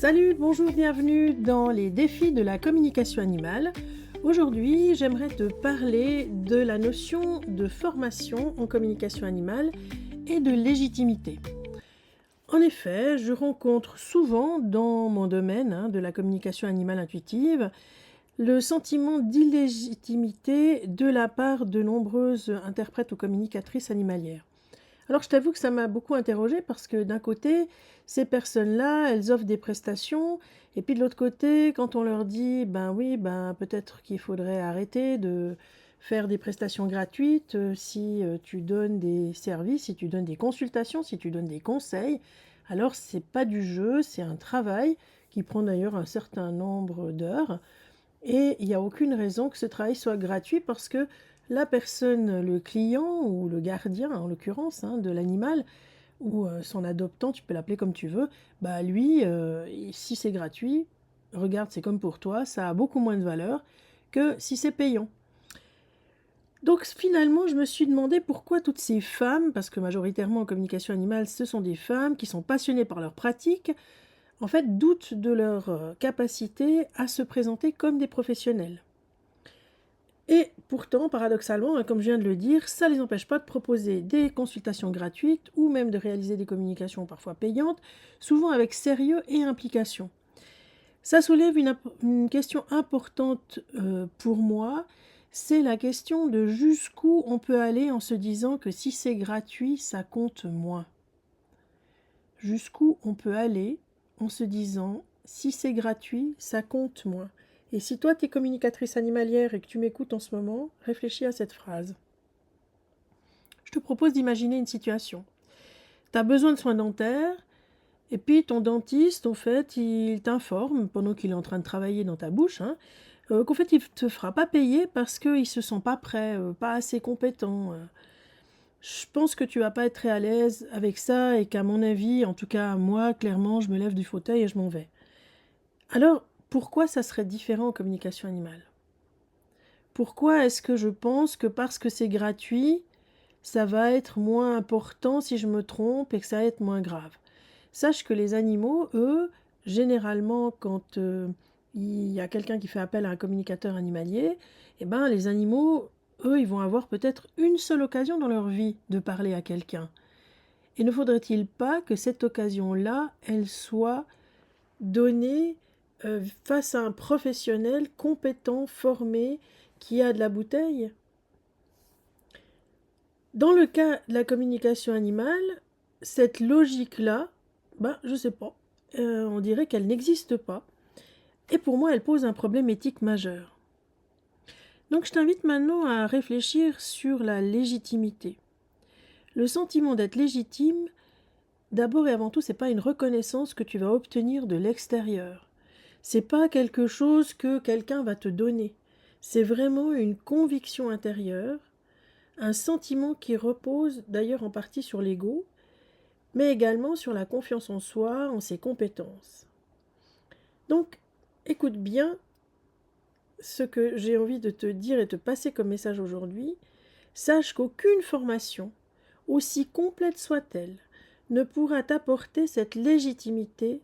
Salut, bonjour, bienvenue dans les défis de la communication animale. Aujourd'hui, j'aimerais te parler de la notion de formation en communication animale et de légitimité. En effet, je rencontre souvent dans mon domaine de la communication animale intuitive le sentiment d'illégitimité de la part de nombreuses interprètes ou communicatrices animalières. Alors je t'avoue que ça m'a beaucoup interrogée parce que d'un côté, ces personnes-là, elles offrent des prestations et puis de l'autre côté, quand on leur dit: «Ben oui, ben peut-être qu'il faudrait arrêter de faire des prestations gratuites, si, tu donnes des services, si tu donnes des consultations, si tu donnes des conseils». Alors c'est pas du jeu, c'est un travail qui prend d'ailleurs un certain nombre d'heures et il y a aucune raison que ce travail soit gratuit parce que la personne, le client ou le gardien en l'occurrence, de l'animal ou, son adoptant, tu peux l'appeler comme tu veux, bah lui, si c'est gratuit, regarde, c'est comme pour toi, ça a beaucoup moins de valeur que si c'est payant. Donc finalement, je me suis demandé pourquoi toutes ces femmes, parce que majoritairement en communication animale, ce sont des femmes qui sont passionnées par leur pratique, en fait, doutent de leur, capacité à se présenter comme des professionnels. Et pourtant, paradoxalement, comme je viens de le dire, ça ne les empêche pas de proposer des consultations gratuites ou même de réaliser des communications parfois payantes, souvent avec sérieux et implication. Ça soulève une question importante pour moi, c'est la question de jusqu'où on peut aller en se disant que si c'est gratuit, ça compte moins. Jusqu'où on peut aller en se disant si c'est gratuit, ça compte moins. Et si toi, tu es communicatrice animalière et que tu m'écoutes en ce moment, réfléchis à cette phrase. Je te propose d'imaginer une situation. Tu as besoin de soins dentaires, et puis ton dentiste, en fait, il t'informe, pendant qu'il est en train de travailler dans ta bouche, qu'en fait, il ne te fera pas payer parce qu'il ne se sent pas prêt, pas assez compétent. Je pense que tu vas pas être très à l'aise avec ça et qu'à mon avis, en tout cas moi, clairement, je me lève du fauteuil et je m'en vais. Alors, pourquoi ça serait différent en communication animale? Pourquoi est-ce que je pense que parce que c'est gratuit, ça va être moins important si je me trompe et que ça va être moins grave? Sache que les animaux, eux, généralement, quand il y a quelqu'un qui fait appel à un communicateur animalier, eh ben, les animaux, eux, ils vont avoir peut-être une seule occasion dans leur vie de parler à quelqu'un. Et ne faudrait-il pas que cette occasion-là, elle soit donnée face à un professionnel compétent, formé, qui a de la bouteille? Dans le cas de la communication animale, cette logique-là, je sais pas, on dirait qu'elle n'existe pas et pour moi, elle pose un problème éthique majeur. Donc je t'invite maintenant à réfléchir sur la légitimité. Le sentiment d'être légitime, d'abord et avant tout, c'est pas une reconnaissance que tu vas obtenir de l'extérieur. C'est pas quelque chose que quelqu'un va te donner. C'est vraiment une conviction intérieure, un sentiment qui repose d'ailleurs en partie sur l'ego, mais également sur la confiance en soi, en ses compétences. Donc, écoute bien ce que j'ai envie de te dire et te passer comme message aujourd'hui. Sache qu'aucune formation, aussi complète soit-elle, ne pourra t'apporter cette légitimité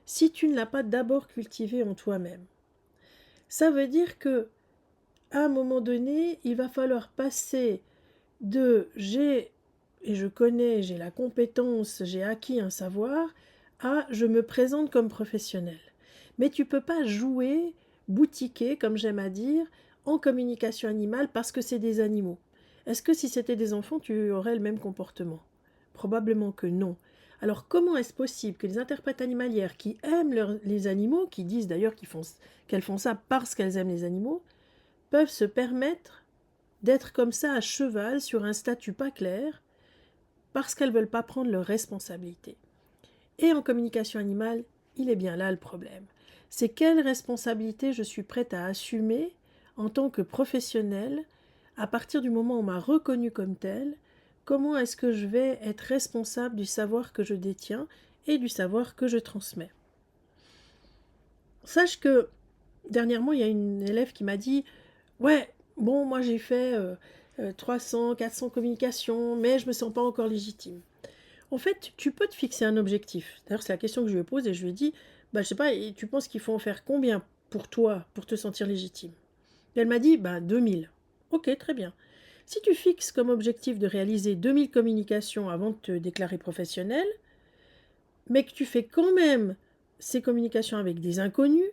si tu ne l'as pas d'abord cultivée en toi-même. Ça veut dire que, à un moment donné, il va falloir passer de j'ai et je connais, j'ai la compétence, j'ai acquis un savoir, à je me présente comme professionnel. Mais tu ne peux pas jouer, boutiquer, comme j'aime à dire, en communication animale parce que c'est des animaux. Est-ce que si c'était des enfants, tu aurais le même comportement? Probablement que non. Alors comment est-ce possible que les interprètes animalières qui aiment les animaux, qui disent d'ailleurs qu'elles font ça parce qu'elles aiment les animaux, peuvent se permettre d'être comme ça à cheval sur un statut pas clair parce qu'elles ne veulent pas prendre leurs responsabilités? Et en communication animale, il est bien là le problème. C'est quelle responsabilité je suis prête à assumer en tant que professionnelle à partir du moment où on m'a reconnue comme telle. Comment est-ce que je vais être responsable du savoir que je détiens et du savoir que je transmets? Sache que dernièrement, il y a une élève qui m'a dit: «Ouais, bon, moi j'ai fait 300, 400 communications, mais je me sens pas encore légitime». En fait, tu peux te fixer un objectif. D'ailleurs, c'est la question que je lui pose et je lui dis, je sais pas, et tu penses qu'il faut en faire combien pour toi, pour te sentir légitime? Et elle m'a dit, 2000. Ok, très bien. Si tu fixes comme objectif de réaliser 2000 communications avant de te déclarer professionnel, mais que tu fais quand même ces communications avec des inconnus,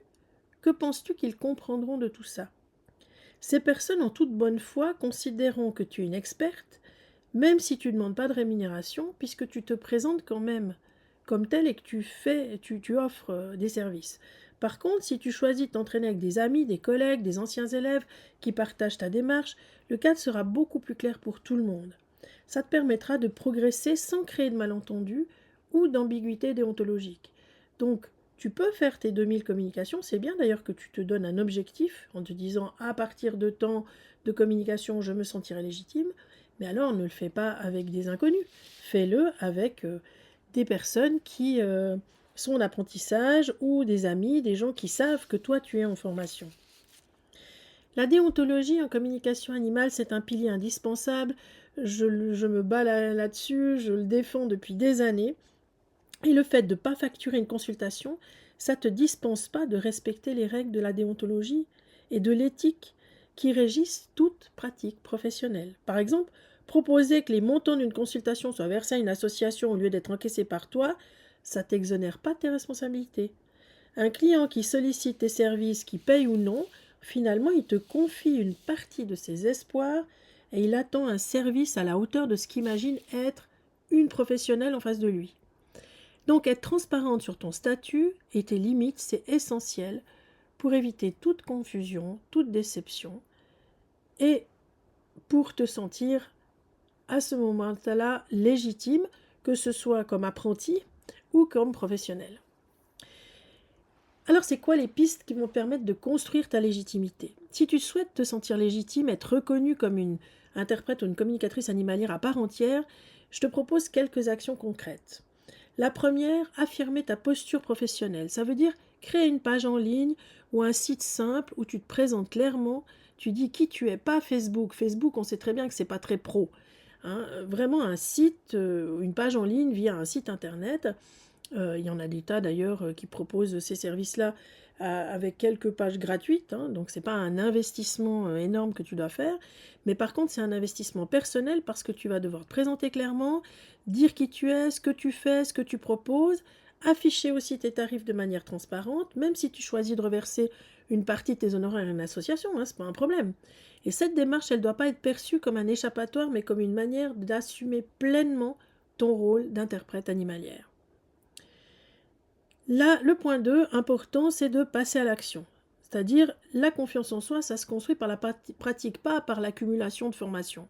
que penses-tu qu'ils comprendront de tout ça? Ces personnes, en toute bonne foi, considéreront que tu es une experte, même si tu ne demandes pas de rémunération, puisque tu te présentes quand même comme tel et que tu offres des services. Par contre, si tu choisis de t'entraîner avec des amis, des collègues, des anciens élèves qui partagent ta démarche, le cadre sera beaucoup plus clair pour tout le monde. Ça te permettra de progresser sans créer de malentendus ou d'ambiguïté déontologique. Donc, tu peux faire tes 2000 communications, c'est bien d'ailleurs que tu te donnes un objectif en te disant à partir de temps de communication, je me sentirai légitime, mais alors ne le fais pas avec des inconnus, fais-le avec des personnes qui sont en apprentissage ou des amis, des gens qui savent que toi tu es en formation. La déontologie en communication animale, c'est un pilier indispensable, je me bats là-dessus, je le défends depuis des années. Et le fait de ne pas facturer une consultation, ça ne te dispense pas de respecter les règles de la déontologie et de l'éthique qui régissent toute pratique professionnelle. Par exemple, proposer que les montants d'une consultation soient versés à une association au lieu d'être encaissés par toi, ça ne t'exonère pas de tes responsabilités. Un client qui sollicite tes services, qui paye ou non, finalement, il te confie une partie de ses espoirs et il attend un service à la hauteur de ce qu'imagine être une professionnelle en face de lui. Donc être transparente sur ton statut et tes limites, c'est essentiel pour éviter toute confusion, toute déception et pour te sentir à ce moment-là légitime, que ce soit comme apprenti ou comme professionnel. Alors c'est quoi les pistes qui vont permettre de construire ta légitimité? Si tu souhaites te sentir légitime, être reconnue comme une interprète ou une communicatrice animalière à part entière, je te propose quelques actions concrètes. La première, affirmer ta posture professionnelle. Ça veut dire créer une page en ligne ou un site simple où tu te présentes clairement, tu dis qui tu es, pas Facebook. Facebook, on sait très bien que c'est pas très pro. Vraiment un site, une page en ligne via un site internet. Il y en a des tas d'ailleurs qui proposent ces services-là avec quelques pages gratuites, donc c'est pas un investissement énorme que tu dois faire, mais par contre c'est un investissement personnel parce que tu vas devoir te présenter clairement, dire qui tu es, ce que tu fais, ce que tu proposes, afficher aussi tes tarifs de manière transparente, même si tu choisis de reverser une partie de tes honoraires à une association, c'est pas un problème. Et cette démarche, elle ne doit pas être perçue comme un échappatoire, mais comme une manière d'assumer pleinement ton rôle d'interprète animalière. Là, le point 2, important, c'est de passer à l'action. C'est-à-dire, la confiance en soi, ça se construit par la pratique, pas par l'accumulation de formations.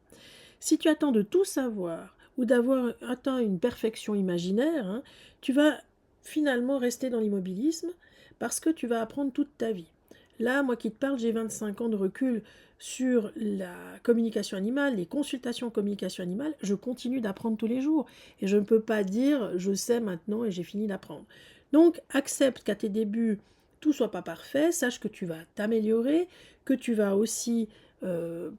Si tu attends de tout savoir ou d'avoir atteint une perfection imaginaire, tu vas finalement rester dans l'immobilisme parce que tu vas apprendre toute ta vie. Là, moi qui te parle, j'ai 25 ans de recul sur la communication animale, les consultations en communication animale, je continue d'apprendre tous les jours. Et je ne peux pas dire je sais maintenant et j'ai fini d'apprendre. Donc, accepte qu'à tes débuts, tout soit pas parfait, sache que tu vas t'améliorer, que tu vas aussi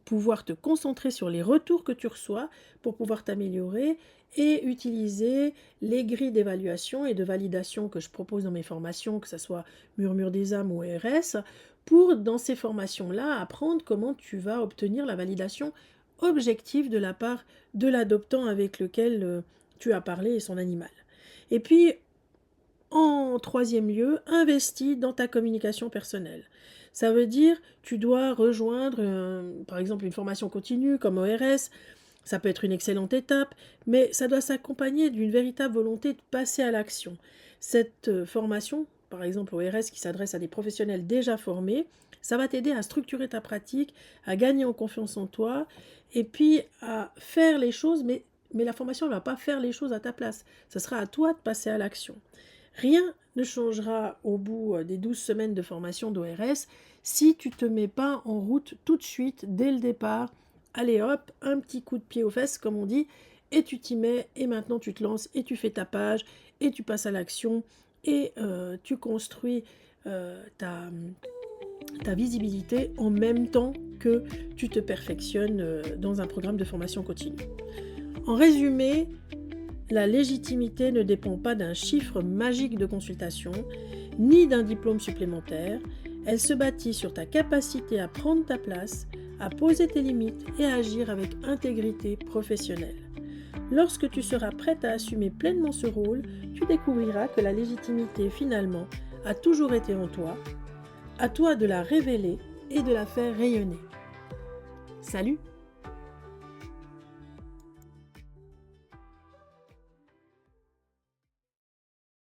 pouvoir te concentrer sur les retours que tu reçois pour pouvoir t'améliorer et utiliser les grilles d'évaluation et de validation que je propose dans mes formations, que ce soit Murmure des âmes ou RS, pour, dans ces formations-là, apprendre comment tu vas obtenir la validation objective de la part de l'adoptant avec lequel tu as parlé et son animal. Et puis, en troisième lieu, investis dans ta communication personnelle. Ça veut dire tu dois rejoindre, par exemple, une formation continue comme ORS. Ça peut être une excellente étape, mais ça doit s'accompagner d'une véritable volonté de passer à l'action. Cette formation, par exemple ORS qui s'adresse à des professionnels déjà formés, ça va t'aider à structurer ta pratique, à gagner en confiance en toi, et puis à faire les choses, mais la formation ne va pas faire les choses à ta place. Ça sera à toi de passer à l'action. Rien ne changera au bout des 12 semaines de formation d'ORS si tu ne te mets pas en route tout de suite, dès le départ. Allez hop, un petit coup de pied aux fesses, comme on dit, et tu t'y mets, et maintenant tu te lances, et tu fais ta page, et tu passes à l'action, et tu construis ta visibilité en même temps que tu te perfectionnes dans un programme de formation continue. En résumé, La légitimité ne dépend pas d'un chiffre magique de consultation, ni d'un diplôme supplémentaire. Elle se bâtit sur ta capacité à prendre ta place, à poser tes limites et à agir avec intégrité professionnelle. Lorsque tu seras prête à assumer pleinement ce rôle, tu découvriras que la légitimité, finalement, a toujours été en toi. À toi de la révéler et de la faire rayonner. Salut!